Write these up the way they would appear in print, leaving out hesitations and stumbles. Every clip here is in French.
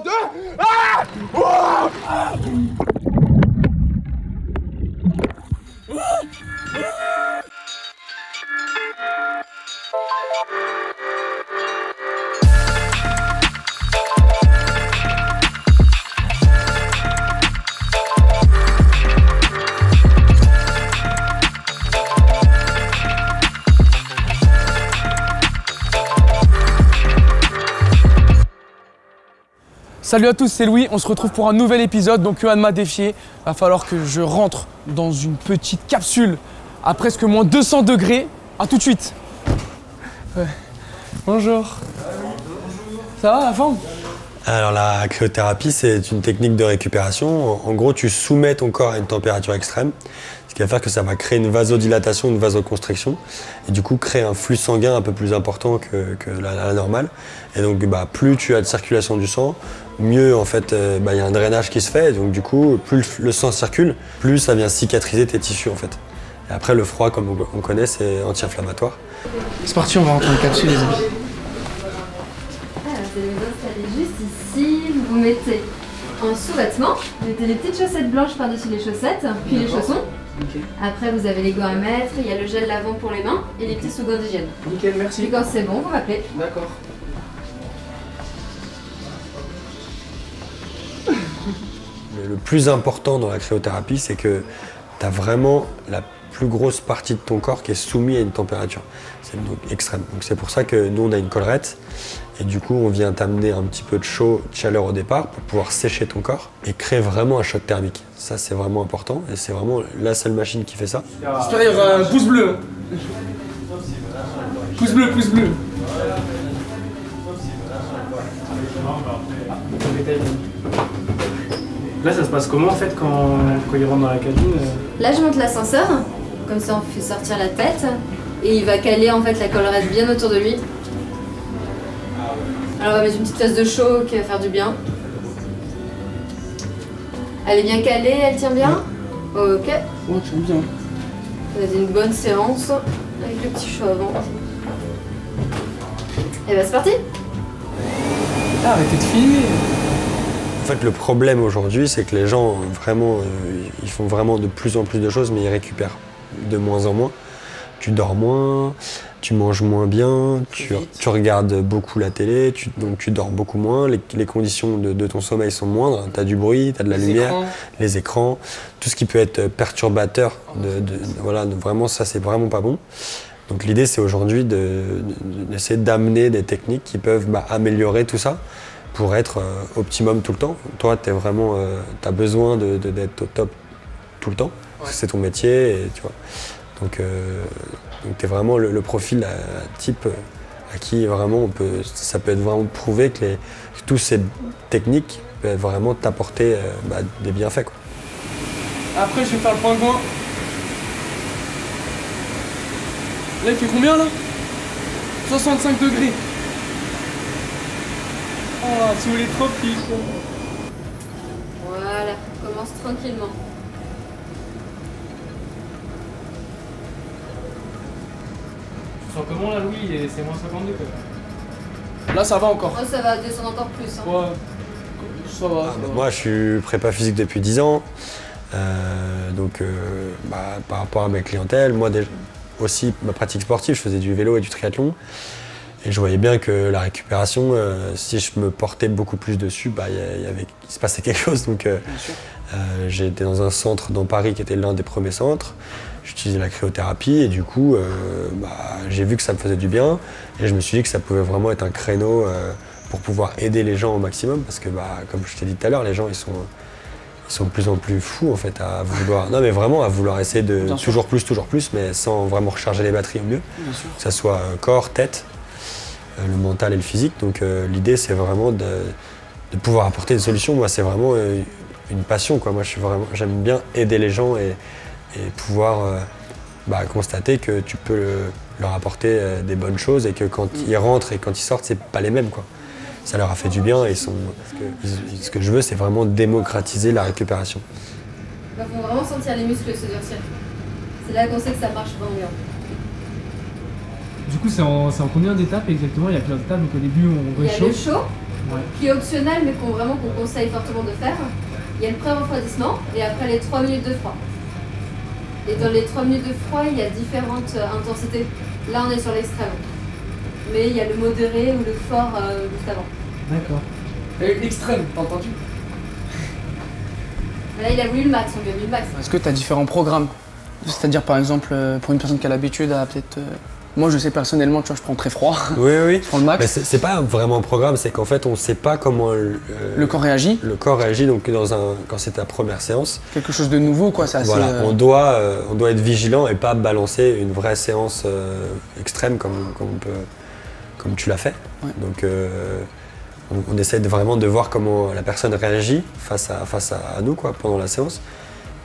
2. Ah oh Salut à tous, c'est Louis, on se retrouve pour un nouvel épisode. Donc Johan m'a défié, va falloir que je rentre dans une petite capsule à presque moins 200 degrés. A tout de suite. Ouais. Bonjour. Ça va la forme? Alors la cryothérapie, c'est une technique de récupération. En gros, tu soumets ton corps à une température extrême, ce qui va faire que ça va créer une vasodilatation, une vasoconstriction, et du coup créer un flux sanguin un peu plus important que la normale. Et donc plus tu as de circulation du sang, mieux en fait y a un drainage qui se fait, et donc du coup plus le sang circule, plus ça vient cicatriser tes tissus en fait. Et après le froid, comme on connaît, c'est anti-inflammatoire. C'est parti, on va rentrer dans la capsule les amis. Alors vous allez vous installer juste ici, vous mettez un sous-vêtement, vous mettez les petites chaussettes blanches par-dessus les chaussettes, puis les chaussons. Okay. Après vous avez les gants à mettre, il y a le gel lavant pour les mains et les petits sous-gants d'hygiène. Nickel, merci. Puis quand c'est bon, vous m'appelez. D'accord. Le plus important dans la cryothérapie, c'est que tu as vraiment la plus grosse partie de ton corps qui est soumise à une température. C'est donc extrême. Donc c'est pour ça que nous on a une collerette et du coup on vient t'amener un petit peu de chaud, de chaleur au départ pour pouvoir sécher ton corps et créer vraiment un choc thermique. Ça c'est vraiment important et c'est vraiment la seule machine qui fait ça. J'espère qu'il y aura un pouce bleu. Pouce bleu, pouce bleu. Là, ça se passe comment en fait quand il rentre dans la cabine? Là, je monte l'ascenseur, comme ça on fait sortir la tête et il va caler en fait la collerette bien autour de lui. Alors on va mettre une petite tasse de chaud qui va faire du bien. Elle est bien calée, elle tient bien? Ok. Oh, tu bien. Vas-y, une bonne séance avec le petit chaud avant. Et bah c'est parti. Ah, arrêtez de filmer. En fait, le problème aujourd'hui, c'est que les gens, vraiment, ils font vraiment de plus en plus de choses, mais ils récupèrent de moins en moins. Tu dors moins, tu manges moins bien, tu regardes beaucoup la télé, donc tu dors beaucoup moins, les conditions de ton sommeil sont moindres, tu as du bruit, tu as de la lumière, les écrans, tout ce qui peut être perturbateur, voilà, vraiment ça c'est vraiment pas bon. Donc l'idée c'est aujourd'hui d'essayer d'amener des techniques qui peuvent améliorer tout ça, pour être optimum tout le temps. Toi, tu as besoin d'être au top tout le temps, parce que c'est ton métier, et, tu vois. Donc tu es vraiment le profil type à qui vraiment ça peut être vraiment prouvé que toutes ces techniques peuvent vraiment t'apporter des bienfaits, quoi. Après, je vais faire le pingouin. Là, il fait combien là? 65 degrés. Oh, sous les tropiques. Voilà, on commence tranquillement. Tu sens comment là, Louis? C'est moins 52 quoi. Là, ça va encore. Oh, ça va descendre encore plus. Hein. Ouais, ça va. Moi, je suis prépa physique depuis 10 ans. Par rapport à mes clientèles, moi aussi, ma pratique sportive, je faisais du vélo et du triathlon. Et je voyais bien que la récupération, si je me portais beaucoup plus dessus, il se passait quelque chose. Donc j'étais dans un centre dans Paris qui était l'un des premiers centres. J'utilisais la cryothérapie et du coup, j'ai vu que ça me faisait du bien. Et je me suis dit que ça pouvait vraiment être un créneau pour pouvoir aider les gens au maximum. Parce que comme je t'ai dit tout à l'heure, les gens ils sont de plus en plus fous en fait à vouloir, non mais vraiment à vouloir essayer de toujours plus, mais sans vraiment recharger les batteries au mieux. Que ça soit corps, tête, le mental et le physique. Donc l'idée c'est vraiment de pouvoir apporter des solutions. Moi c'est vraiment une passion, quoi. Moi j'aime bien aider les gens et pouvoir constater que tu peux leur apporter des bonnes choses et que quand ils rentrent et quand ils sortent, c'est pas les mêmes, quoi. Ça leur a fait du bien et ce que je veux, c'est vraiment démocratiser la récupération. Il faut vraiment sentir les muscles se durcir. C'est là qu'on sait que ça marche vraiment bien. Du coup, c'est en combien d'étapes exactement? Il y a plusieurs étapes, donc au début on réchauffe. Il y a le chaud, qui est optionnel mais qu'on conseille fortement de faire. Il y a le pré-refroidissement et après les 3 minutes de froid. Et dans les 3 minutes de froid, il y a différentes intensités. Là, on est sur l'extrême. Mais il y a le modéré ou le fort juste avant. D'accord. Et l'extrême, t'as entendu? Là, il a voulu le max, on lui a mis le max. Est-ce que tu as différents programmes? C'est-à-dire, par exemple, pour une personne qui a l'habitude à peut-être... Moi, je sais personnellement, tu vois, je prends très froid. Oui, oui. Je prends le max. Mais c'est pas vraiment un programme, c'est qu'en fait, on sait pas comment le corps réagit. Le corps réagit, donc quand c'est ta première séance. Quelque chose de nouveau, quoi, c'est assez... Voilà, on doit être vigilant et pas balancer une vraie séance extrême comme tu l'as fait. Ouais. Donc, on essaie vraiment de voir comment la personne réagit face à nous, quoi, pendant la séance.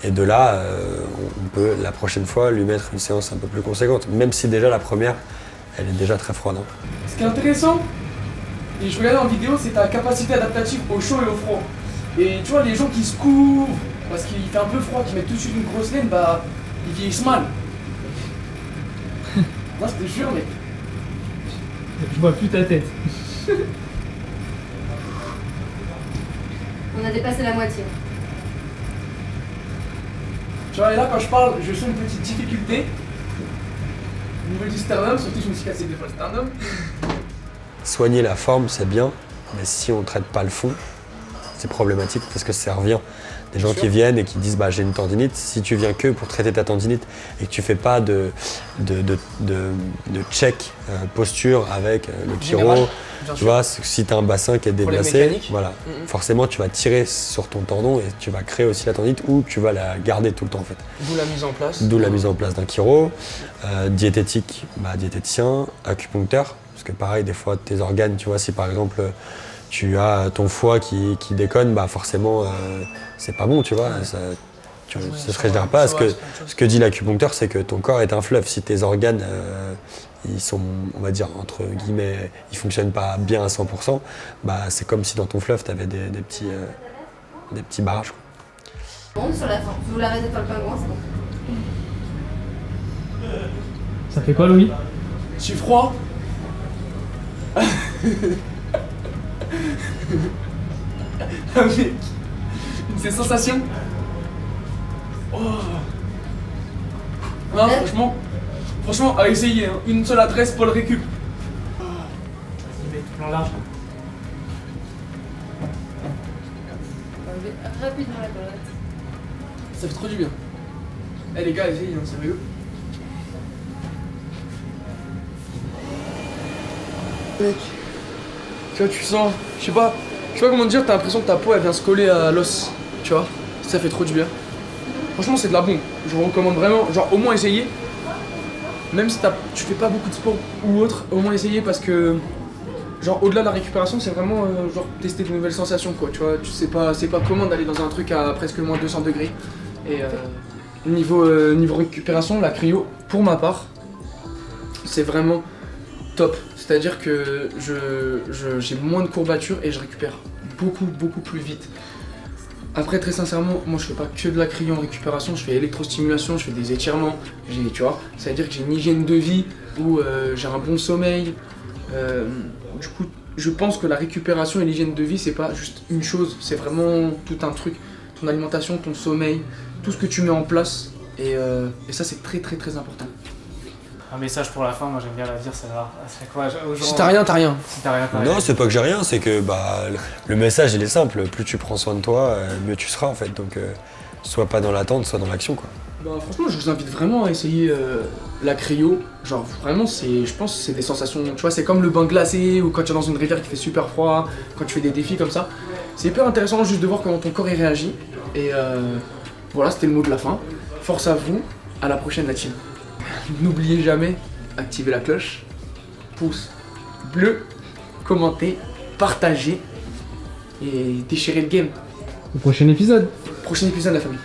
Et de là, on peut la prochaine fois lui mettre une séance un peu plus conséquente, même si déjà la première, elle est déjà très froide. Hein. Ce qui est intéressant, et je regardais en vidéo, c'est ta capacité adaptative au chaud et au froid. Et tu vois, les gens qui se couvrent parce qu'il fait un peu froid, qui mettent tout de suite une grosse laine, bah, ils vieillissent mal. Moi, je te jure, mec. Je vois plus ta tête. On a dépassé la moitié. Tu vois, et là, quand je parle, je sens une petite difficulté au niveau du sternum, surtout je me suis cassé 2 fois le sternum. Soigner la forme, c'est bien, mais si on ne traite pas le fond, c'est problématique parce que ça revient. Des gens qui viennent et qui disent bah, j'ai une tendinite, si tu viens que pour traiter ta tendinite et que tu fais pas de check posture avec le chiro, tu vois, si tu as un bassin qui est déplacé, voilà, forcément tu vas tirer sur ton tendon et tu vas créer aussi la tendinite ou tu vas la garder tout le temps en fait. D'où la mise en place. D'où la mise en place d'un chiro, diététique, bah, diététicien, acupuncteur, parce que pareil des fois tes organes, tu vois, si par exemple tu as ton foie qui déconne, bah forcément c'est pas bon, tu vois, ça se régénère pas. Ce que dit l'acupuncteur, c'est que ton corps est un fleuve. Si tes organes, ils sont, on va dire, entre guillemets, ils fonctionnent pas bien à 100%, bah c'est comme si dans ton fleuve, tu avais des petits barrages. Bon, sur la fin, vous l'arrêtez pas le pingouin, c'est bon. Ça fait quoi, Louis? Je suis froid. Avec ces sensations. Oh. Non, franchement, à essayer, hein. Une seule adresse pour le récup. Vas-y, mets tout plan large. Rapidement la barrette. Ça fait trop du bien. Eh les gars, essayez, hein, sérieux. Mec, tu vois, tu sens, je sais pas comment te dire, t'as l'impression que ta peau elle vient se coller à l'os, tu vois, ça fait trop du bien. Franchement, c'est de la bombe, je vous recommande vraiment, genre au moins essayer. Même si tu fais pas beaucoup de sport ou autre, au moins essayer parce que, genre au-delà de la récupération, c'est vraiment genre tester de nouvelles sensations quoi, tu vois, c'est pas comment d'aller dans un truc à presque moins 200 degrés. Et niveau récupération, la cryo, pour ma part, c'est vraiment top. C'est-à-dire que j'ai moins de courbatures et je récupère beaucoup plus vite. Après, très sincèrement, moi je fais pas que de la cryo en récupération, je fais électrostimulation, je fais des étirements, tu vois, ça veut dire que j'ai une hygiène de vie où j'ai un bon sommeil. Du coup, je pense que la récupération et l'hygiène de vie, c'est pas juste une chose, c'est vraiment tout un truc. Ton alimentation, ton sommeil, tout ce que tu mets en place, et ça c'est très important. Un message pour la fin, moi j'aime bien la dire, ça va. C'est quoi aux gens, Si t'as rien, t'as rien. Si t'as rien, t'as rien. Non, c'est pas que j'ai rien, c'est que bah, le message il est simple. Plus tu prends soin de toi, mieux tu seras en fait. Donc, soit pas dans l'attente, soit dans l'action quoi. Bah, franchement, je vous invite vraiment à essayer la cryo. Genre vraiment, je pense que c'est des sensations. Tu vois, c'est comme le bain glacé ou quand tu es dans une rivière qui fait super froid, quand tu fais des défis comme ça. C'est hyper intéressant juste de voir comment ton corps y réagit. Et voilà, c'était le mot de la fin. Force à vous, à la prochaine la team. N'oubliez jamais, activez la cloche, pouce bleu, commentez, partagez et déchirez le game. Au prochain épisode. Prochain épisode la famille.